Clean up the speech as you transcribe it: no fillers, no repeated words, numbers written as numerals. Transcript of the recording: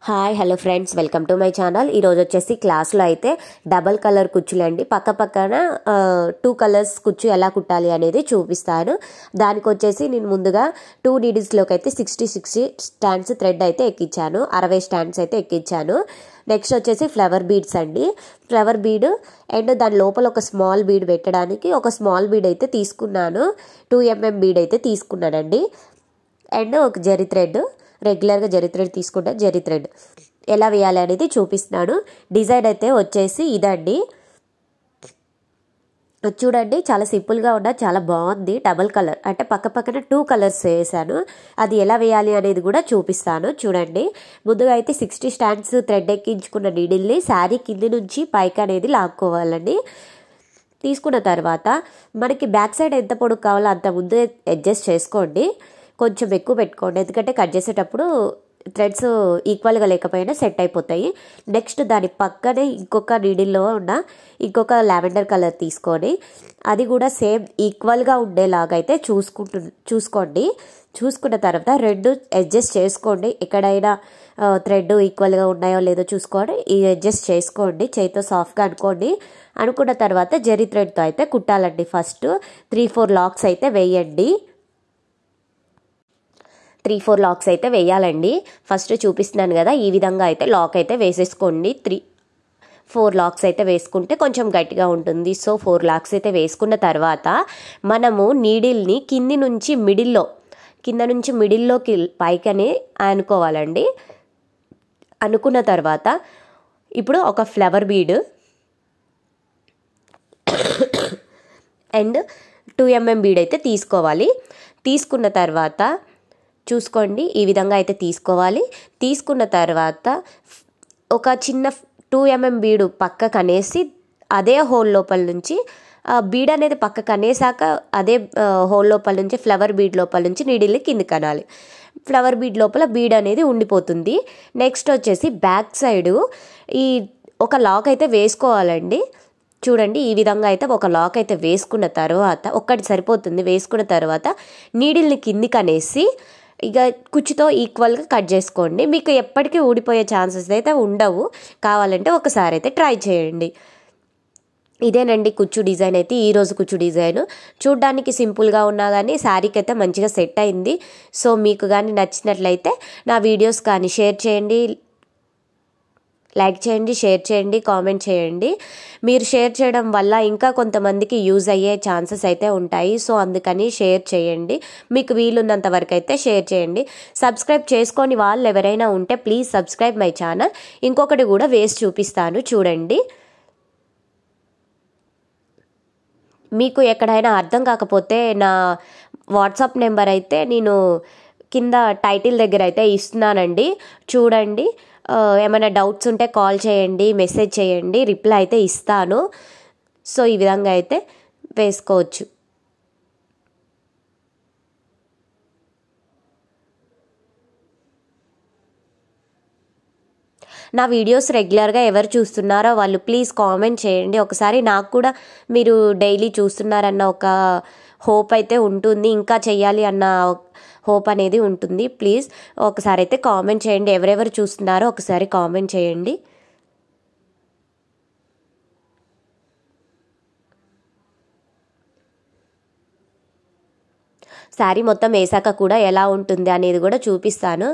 Hi hello friends, welcome to my channel. ఈరోజు వచ్చేసి క్లాస్లో అయితే డబల్ కలర్ కుచ్చులండి, పక్క పక్కన 2 కలర్స్ కుచ్చు ఎలా కుట్టాలి అనేది చూపిస్తాను. దానికి వచ్చేసి నేను ముందుగా 2 నీడిల్స్లోకి అయితే 60 స్టాండ్స్ థ్రెడ్ అయితే ఎక్కించాను, 60 స్టాండ్స్ అయితే ఎక్కించాను. నెక్స్ట్ వచ్చేసి ఫ్లవర్ బీడ్స్ అండి, ఫ్లవర్ బీడ్ అండ్ దాని లోపల ఒక స్మాల్ బీడ్ పెట్టడానికి ఒక స్మాల్ బీడ్ అయితే తీసుకున్నాను, 2 mm బీడ్ అయితే తీసుకున్నానండి. అండ్ ఒక జరీ థ్రెడ్, రెగ్యులర్గా జరీ థ్రెడ్ తీసుకుంటే జరీ థ్రెడ్ ఎలా వేయాలి అనేది చూపిస్తున్నాను. డిజైన్ అయితే వచ్చేసి ఇదండి, చూడండి చాలా సింపుల్గా ఉన్న చాలా బాగుంది. డబల్ కలర్ అంటే పక్క పక్కన 2 కలర్స్ వేసాను, అది ఎలా వేయాలి అనేది కూడా చూపిస్తాను. చూడండి, ముందుగా అయితే 60 స్టాండ్స్ థ్రెడ్ ఎక్కించుకున్న నీడిల్ని శారీ కింది నుంచి పైకి అనేది లాక్కోవాలండి. తీసుకున్న తర్వాత మనకి బ్యాక్ సైడ్ ఎంత పొడుగు కావాలో అంత ముందే అడ్జస్ట్ చేసుకోండి, కొంచెం ఎక్కువ పెట్టుకోండి, ఎందుకంటే కట్ చేసేటప్పుడు థ్రెడ్స్ ఈక్వల్గా లేకపోయినా సెట్ అయిపోతాయి. నెక్స్ట్ దాని పక్కనే ఇంకొక నీడిల్లో ఉన్న ఇంకొక లావెండర్ కలర్ తీసుకొని అది కూడా సేమ్ ఈక్వల్గా ఉండేలాగా అయితే చూసుకోండి. చూసుకున్న తర్వాత రెండు అడ్జస్ట్ చేసుకోండి, ఎక్కడైనా థ్రెడ్ ఈక్వల్గా ఉన్నాయో లేదో చూసుకొని అడ్జస్ట్ చేసుకోండి, చేతితో సాఫ్ట్గా అనుకున్న తర్వాత జరీ థ్రెడ్తో అయితే కుట్టాలండి. ఫస్ట్ 3-4 లాక్స్ అయితే వేయండి, 3-4 లాక్స్ అయితే వేయాలండి. ఫస్ట్ చూపిస్తున్నాను కదా, ఈ విధంగా అయితే లాక్ అయితే వేసేసుకోండి. 3-4 లాక్స్ అయితే వేసుకుంటే కొంచెం గట్టిగా ఉంటుంది. సో 4 లాక్స్ అయితే వేసుకున్న తర్వాత మనము నీడిల్ని కింద నుంచి మిడిల్లోకి పైకనే అనుకోవాలండి. అనుకున్న తర్వాత ఇప్పుడు ఒక flower bead and 2 mm bead అయితే తీసుకోవాలి. తీసుకున్న తర్వాత చూసుకోండి, ఈ విధంగా అయితే తీసుకోవాలి. తీసుకున్న తర్వాత ఒక చిన్న 2 mm బీడు పక్కకు అనేసి అదే హోల్ లోపల నుంచి బీడ్ అనేది పక్కకు అనేసాక అదే హోల్ లోపల నుంచి ఫ్లవర్ బీడ్ లోపల నుంచి నీడిల్ని కిందికి అనాలి. ఫ్లవర్ బీడ్ లోపల బీడ్ అనేది ఉండిపోతుంది. నెక్స్ట్ వచ్చేసి బ్యాక్ సైడు ఈ ఒక లాక్ అయితే వేసుకోవాలండి. చూడండి, ఈ విధంగా అయితే ఒక లాక్ అయితే వేసుకున్న తర్వాత ఒక్కటి సరిపోతుంది. వేసుకున్న తర్వాత నీడిల్ని కిందికి అనేసి ఇక కుచ్చుతో ఈక్వల్గా కట్ చేసుకోండి. మీకు ఎప్పటికీ ఊడిపోయే ఛాన్సెస్ అయితే ఉండవు, కావాలంటే ఒకసారి అయితే ట్రై చేయండి. ఇదేనండి కుచ్చు డిజైన్ అయితే, ఈరోజు కుచ్చు డిజైన్ చూడ్డానికి సింపుల్గా ఉన్నా కానీ శారీకి అయితే మంచిగా సెట్ అయింది. సో మీకు కానీ నచ్చినట్లయితే నా వీడియోస్ కానీ షేర్ చేయండి, లైక్ చేయండి, షేర్ చేయండి, కామెంట్ చేయండి. మీరు షేర్ చేయడం వల్ల ఇంకా కొంతమందికి యూజ్ అయ్యే ఛాన్సెస్ అయితే ఉంటాయి. సో అందుకని షేర్ చేయండి, మీకు వీలున్నంత వరకు అయితే షేర్ చేయండి. సబ్స్క్రైబ్ చేసుకొని వాళ్ళు ఎవరైనా ఉంటే ప్లీజ్ సబ్స్క్రైబ్ మై ఛానల్. ఇంకొకటి కూడా వేసి చూపిస్తాను, చూడండి. మీకు ఎక్కడైనా అర్థం కాకపోతే నా వాట్సాప్ నెంబర్ అయితే నేను కింద టైటిల్ దగ్గర అయితే ఇస్తున్నానండి, చూడండి. ఏమైనా డౌట్స్ ఉంటే కాల్ చేయండి, మెసేజ్ చేయండి, రిప్లై అయితే ఇస్తాను. సో ఈ విధంగా అయితే వేసుకోవచ్చు. నా వీడియోస్ రెగ్యులర్గా ఎవరు చూస్తున్నారో వాళ్ళు ప్లీజ్ కామెంట్ చేయండి. ఒకసారి నాకు కూడా మీరు డైలీ చూస్తున్నారన్న ఒక హోప్ అయితే ఉంటుంది, ఇంకా చెయ్యాలి అన్న హోప్ అనేది ఉంటుంది. ప్లీజ్ ఒకసారి అయితే కామెంట్ చేయండి, ఎవరెవరు చూస్తున్నారో ఒకసారి కామెంట్ చేయండి. శారీ మొత్తం వేసాక కూడా ఎలా ఉంటుంది అనేది కూడా చూపిస్తాను.